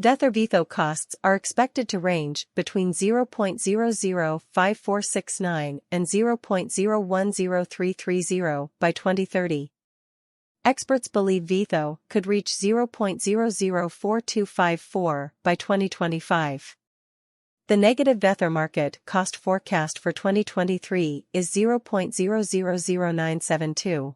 Vtho costs are expected to range between 0.005469 and 0.010330 by 2030. Experts believe Vtho could reach 0.004254 by 2025. The negative Vethor market cost forecast for 2023 is 0.000972.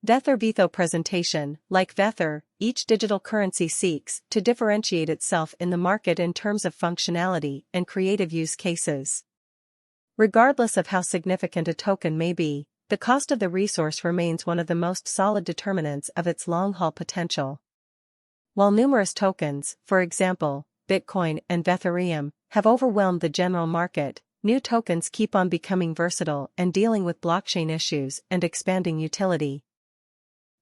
Vtho presentation. Like Vethor, each digital currency seeks to differentiate itself in the market in terms of functionality and creative use cases. Regardless of how significant a token may be, the cost of the resource remains one of the most solid determinants of its long-haul potential. While numerous tokens, for example, Bitcoin and Ethereum, have overwhelmed the general market, new tokens keep on becoming versatile and dealing with blockchain issues and expanding utility.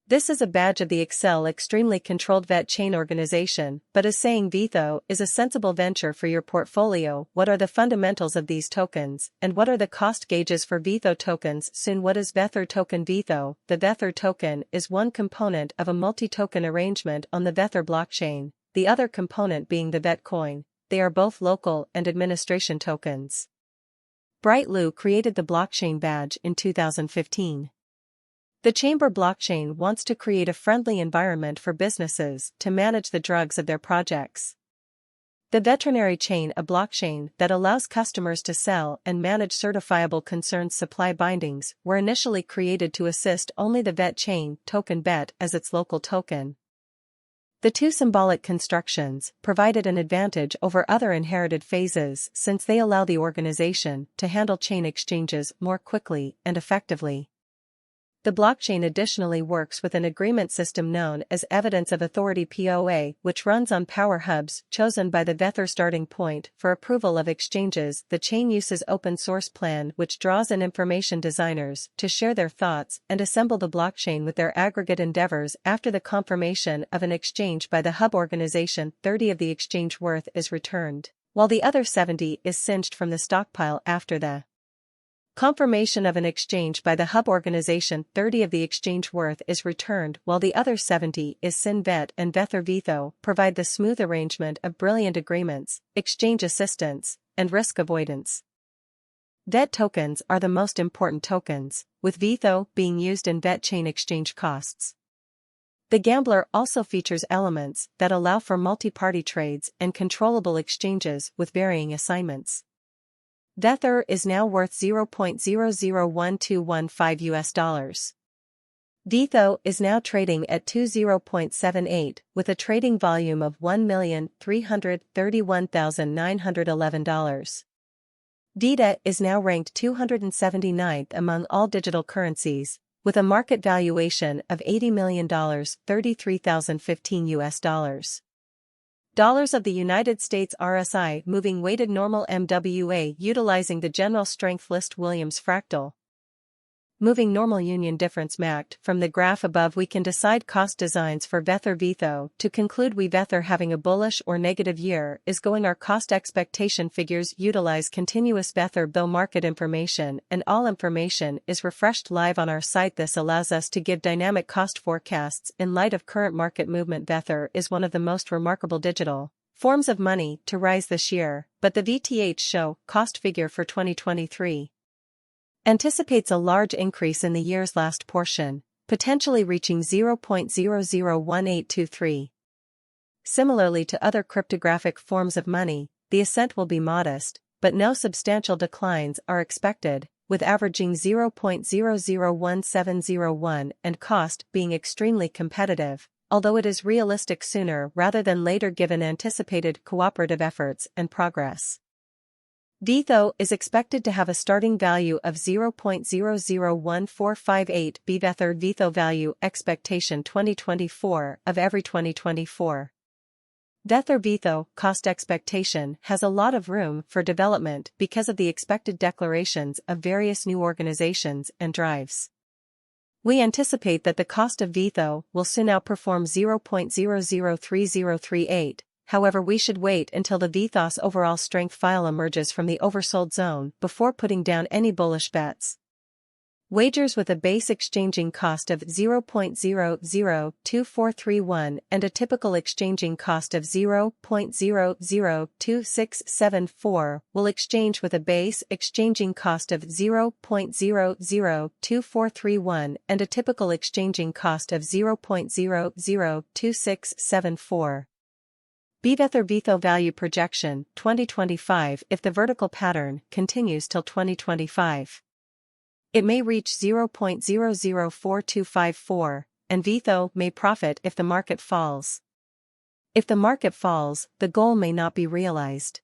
This is a badge of the extremely controlled VET chain organization, but as saying Vtho is a sensible venture for your portfolio. What are the fundamentals of these tokens, and what are the cost gauges for Vtho tokens? Soon, what is Vethor token? Vtho, the Vethor token, is one component of a multi-token arrangement on the Vethor blockchain, the other component being the VET coin. They are both local and administration tokens. Brightlu created the blockchain badge in 2015. The Chamber blockchain wants to create a friendly environment for businesses to manage the drugs of their projects. The veterinary chain, a blockchain that allows customers to sell and manage certifiable concerns supply bindings, were initially created to assist only the VET chain token BET as its local token. The two symbolic constructions provided an advantage over other inherited phases since they allow the organization to handle chain exchanges more quickly and effectively. The blockchain additionally works with an agreement system known as Evidence of Authority (POA), which runs on power hubs chosen by the Vethor starting point for approval of exchanges. The chain uses open source plan, which draws in information designers to share their thoughts and assemble the blockchain with their aggregate endeavors. After the confirmation of an exchange by the hub organization, 30 of the exchange worth is returned, while the other 70 is cinched from the stockpile after the confirmation of an exchange by the hub organization. 30 of the exchange worth is returned while the other 70 is VET and Vtho provide the smooth arrangement of brilliant agreements, exchange assistance, and risk avoidance. VET tokens are the most important tokens, with Vtho being used in VET chain exchange costs. The Gambler also features elements that allow for multi-party trades and controllable exchanges with varying assignments. Vethor is now worth $0.001215. Vtho is now trading at 20.78 with a trading volume of $1,331,911. Vtho is now ranked 279th among all digital currencies, with a market valuation of $80 million, $33,015. Dollars of the United States RSI moving weighted normal MWA utilizing the general strength list Williams fractal. Moving normal union difference mapped. From the graph above we can decide cost designs for Vtho. To conclude, Vethor having a bullish or negative year is going. Our cost expectation figures utilize continuous Vtho market information, and all information is refreshed live on our site. This allows us to give dynamic cost forecasts in light of current market movement. Vethor is one of the most remarkable digital forms of money to rise this year, but the VTH show cost figure for 2023 anticipates a large increase in the year's last portion, potentially reaching 0.001823. Similarly to other cryptographic forms of money, the ascent will be modest, but no substantial declines are expected, with averaging 0.001701 and cost being extremely competitive, although it is realistic sooner rather than later given anticipated cooperative efforts and progress. Vtho is expected to have a starting value of 0.001458 Vethor Vtho value expectation 2024 of every 2024. Vethor Vtho cost expectation has a lot of room for development because of the expected declarations of various new organizations and drives. We anticipate that the cost of Vtho will soon outperform 0.003038. However, we should wait until the Vthos overall strength file emerges from the oversold zone before putting down any bullish bets. Wagers with a base exchanging cost of 0.002431 and a typical exchanging cost of 0.002674 will exchange with a base exchanging cost of 0.002431 and a typical exchanging cost of 0.002674. Vethor Vtho value projection 2025. If the vertical pattern continues till 2025, it may reach 0.004254, and Vtho may profit if the market falls. If the market falls, the goal may not be realized.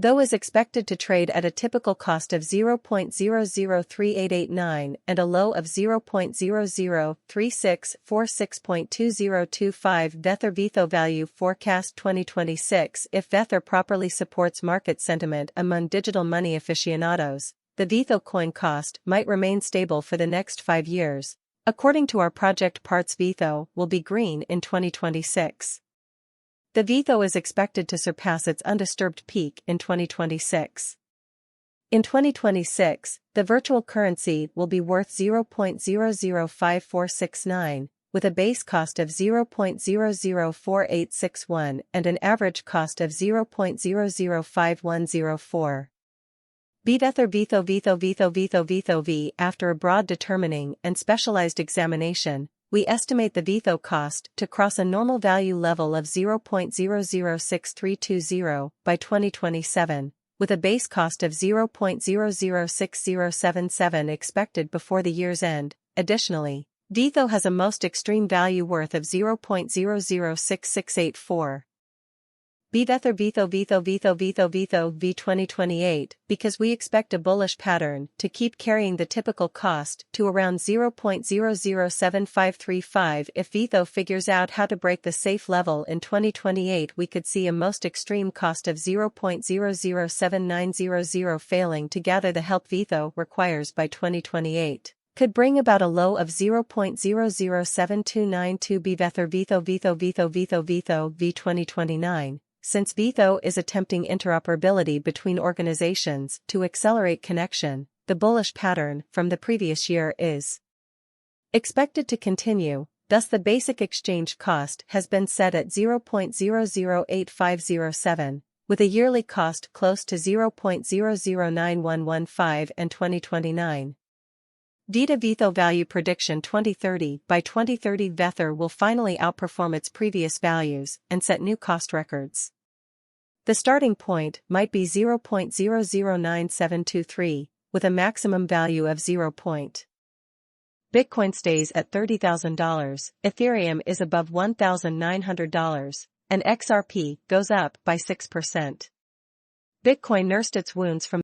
Vtho is expected to trade at a typical cost of 0.003889 and a low of 0.003646.2025. Vethor Vtho value forecast 2026. If Vethor properly supports market sentiment among digital money aficionados, the Vtho coin cost might remain stable for the next 5 years. According to our project parts, Vtho will be green in 2026. The Vtho is expected to surpass its undisturbed peak in 2026. In 2026, the virtual currency will be worth 0.005469, with a base cost of 0.004861 and an average cost of 0.005104. Vethor Vtho V. After a broad determining and specialized examination, we estimate the Vtho cost to cross a normal value level of 0.006320 by 2027, with a base cost of 0.006077 expected before the year's end. Additionally, Vtho has a most extreme value worth of 0.006684. Vethor Vtho V 2028, because we expect a bullish pattern to keep carrying the typical cost to around 0.007535. If Vtho figures out how to break the safe level in 2028, we could see a most extreme cost of 0.007900. Failing to gather the help Vtho requires by 2028 could bring about a low of 0.007292. Vethor Vtho V 2029. Since Vtho is attempting interoperability between organizations to accelerate connection, the bullish pattern from the previous year is expected to continue. Thus the basic exchange cost has been set at 0.008507, with a yearly cost close to 0.009115 and 2029. Vtho value prediction 2030. By 2030, Vethor will finally outperform its previous values and set new cost records. The starting point might be 0.009723, with a maximum value of 0. Bitcoin stays at $30,000, Ethereum is above $1,900, and XRP goes up by 6%. Bitcoin nursed its wounds from